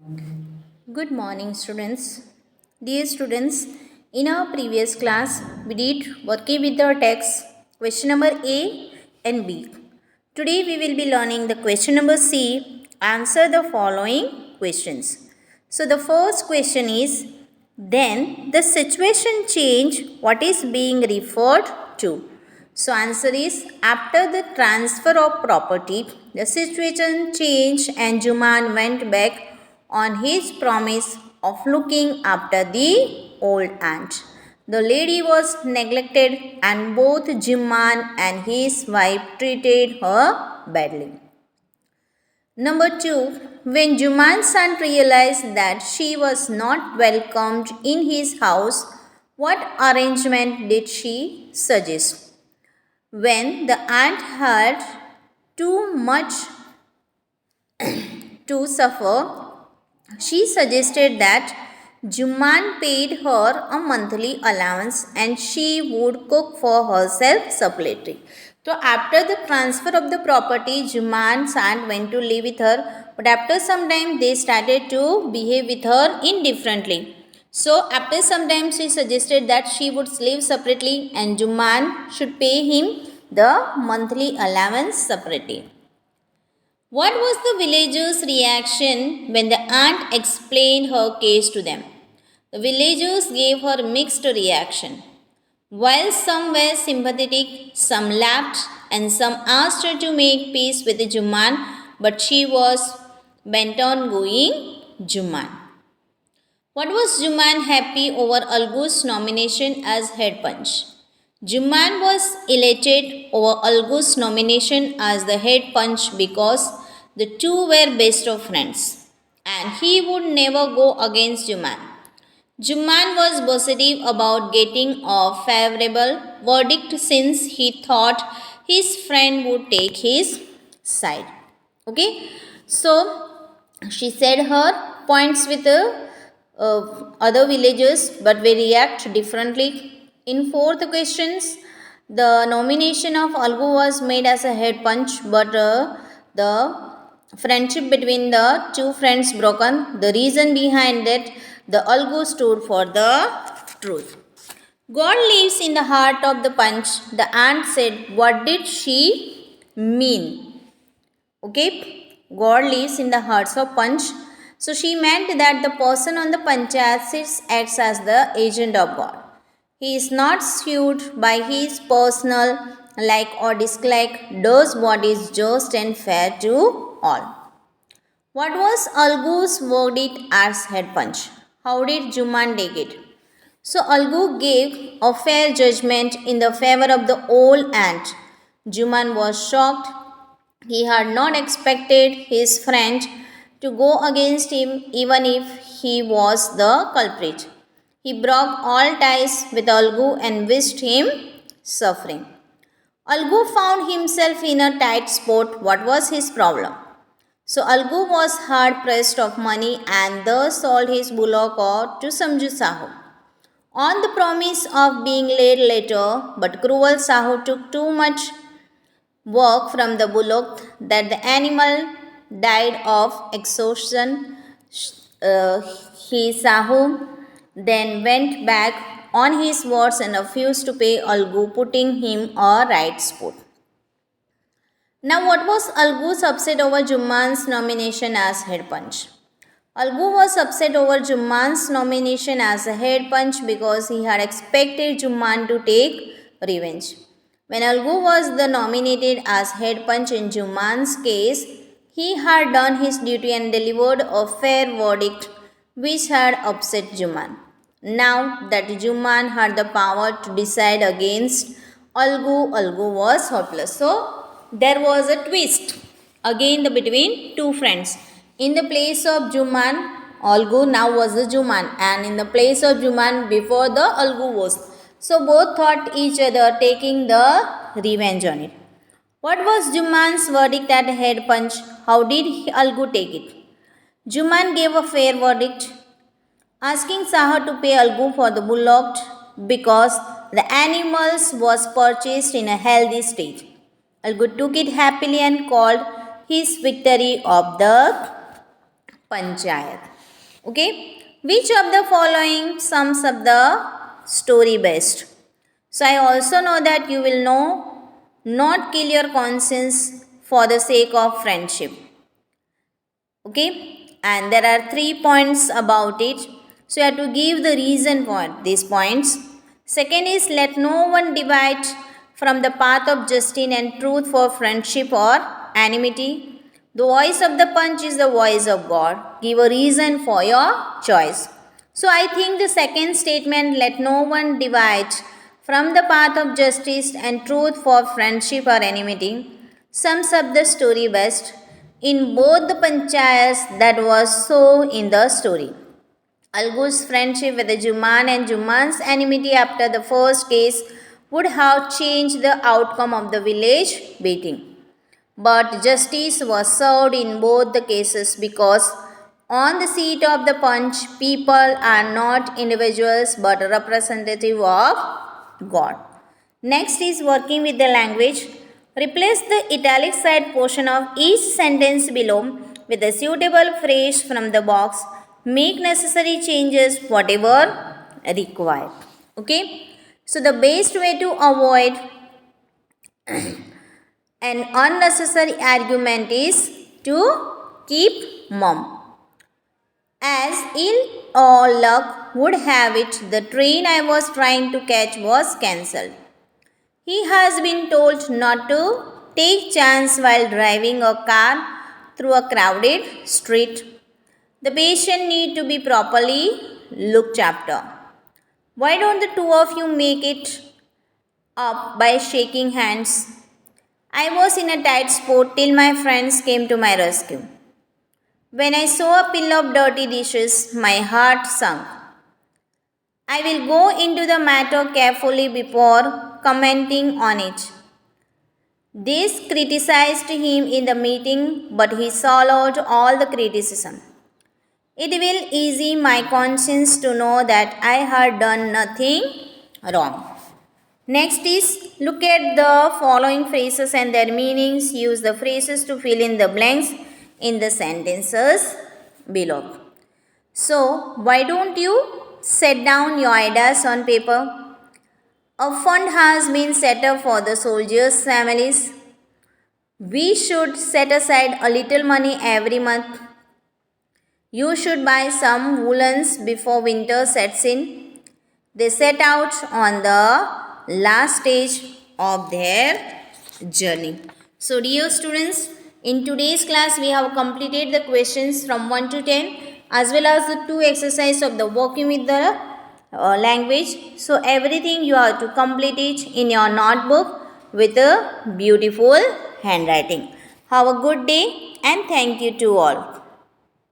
Good morning, students. Dear students, in our previous class, we did working with the text question number A and B. Today, we will be learning the question number C. Answer the following questions. So, the first question is then the situation change. What is being referred to? So, answer is after the transfer of property, the situation changed and Juman went back on his promise of looking after the old aunt. The lady was neglected and both Juman and his wife treated her badly. Number 2. When Juman's son realized that she was not welcomed in his house, what arrangement did she suggest? When the aunt had too much to suffer, she suggested that Juman paid her a monthly allowance and she would cook for herself separately. So after the transfer of the property, Juman's aunt went to live with her, but after some time they started to behave with her indifferently. So after some time she suggested that she would live separately and Juman should pay him the monthly allowance separately. What was the villagers' reaction when the aunt explained her case to them? The villagers gave her mixed reaction. While some were sympathetic, some laughed, and some asked her to make peace with Juman, but she was bent on going Juman. What was Juman happy over Algu's nomination as head punch? Juman was elated over Algu's nomination as the head punch because the two were best of friends and he would never go against Juman. Juman was positive about getting a favorable verdict since he thought his friend would take his side. Okay, so she said her points with other villagers, but we react differently. In fourth questions, the nomination of Algu was made as a head punch, but the friendship between the two friends broken. The reason behind that, the Algu stood for the truth. God lives in the heart of the punch. The aunt said, what did she mean? Okay, God lives in the hearts of punch. So she meant that the person on the panchayat acts as the agent of God. He is not sued by his personal like or dislike, does what is just and fair to all. What was Algu's verdict as head punch? How did Juman take it? So Algu gave a fair judgment in the favor of the old aunt. Juman was shocked. He had not expected his friend to go against him even if he was the culprit. He broke all ties with Algu and wished him suffering. Algu found himself in a tight spot. What was his problem? So Algu was hard pressed of money and thus sold his bullock to Samju Sahu. On the promise of being laid later, but cruel Sahu took too much work from the bullock that the animal died of exhaustion. Sahu then went back on his words and refused to pay Algu, putting him a right spot. Now, what was Algu's upset over Juman's nomination as head punch? Algu was upset over Juman's nomination as a head punch because he had expected Juman to take revenge. When Algu was the nominated as head punch in Juman's case, he had done his duty and delivered a fair verdict which had upset Juman. Now that Juman had the power to decide against Algu was hopeless. So there was a twist again between two friends. In the place of Juman, Algu now was the Juman, and in the place of Juman before the Algu was. So both thought each other taking the revenge on it. What was Juman's verdict at head punch? How did Algu take it? Juman gave a fair verdict, asking Saha to pay Algu for the bullock because the animals was purchased in a healthy state. Algu took it happily and called his victory of the panchayat. Okay, which of the following sums up the story best? So I also know that you will know not kill your conscience for the sake of friendship. Okay, and there are 3 points about it. So you have to give the reason for these points. Second is let no one divide from the path of justice and truth for friendship or enmity. The voice of the punch is the voice of God. Give a reason for your choice. So I think the second statement, let no one divide from the path of justice and truth for friendship or enmity, sums up the story best. In both the panchayats, that was so in the story. Algu's friendship with the Juman and Juman's enmity after the first case would have changed the outcome of the village beating. But justice was served in both the cases because on the seat of the punch, people are not individuals but representative of God. Next is working with the language. Replace the italicized portion of each sentence below with a suitable phrase from the box. Make necessary changes whatever required. Okay. So the best way to avoid an unnecessary argument is to keep mum. As ill or luck would have it, the train I was trying to catch was cancelled. He has been told not to take chance while driving a car through a crowded street. The patient need to be properly looked after. Why don't the two of you make it up by shaking hands? I was in a tight spot till my friends came to my rescue. When I saw a pile of dirty dishes, my heart sunk. I will go into the matter carefully before commenting on it. This criticized him in the meeting, but he swallowed all the criticism. It will ease my conscience to know that I had done nothing wrong. Next is look at the following phrases and their meanings. Use the phrases to fill in the blanks in the sentences below. So, why don't you set down your ideas on paper? A fund has been set up for the soldiers' families. We should set aside a little money every month. You should buy some woolens before winter sets in. They set out on the last stage of their journey. So, dear students, in today's class we have completed the questions from 1 to 10 as well as the 2 exercises of the working with the language. So, everything you have to complete it in your notebook with a beautiful handwriting. Have a good day and thank you to all.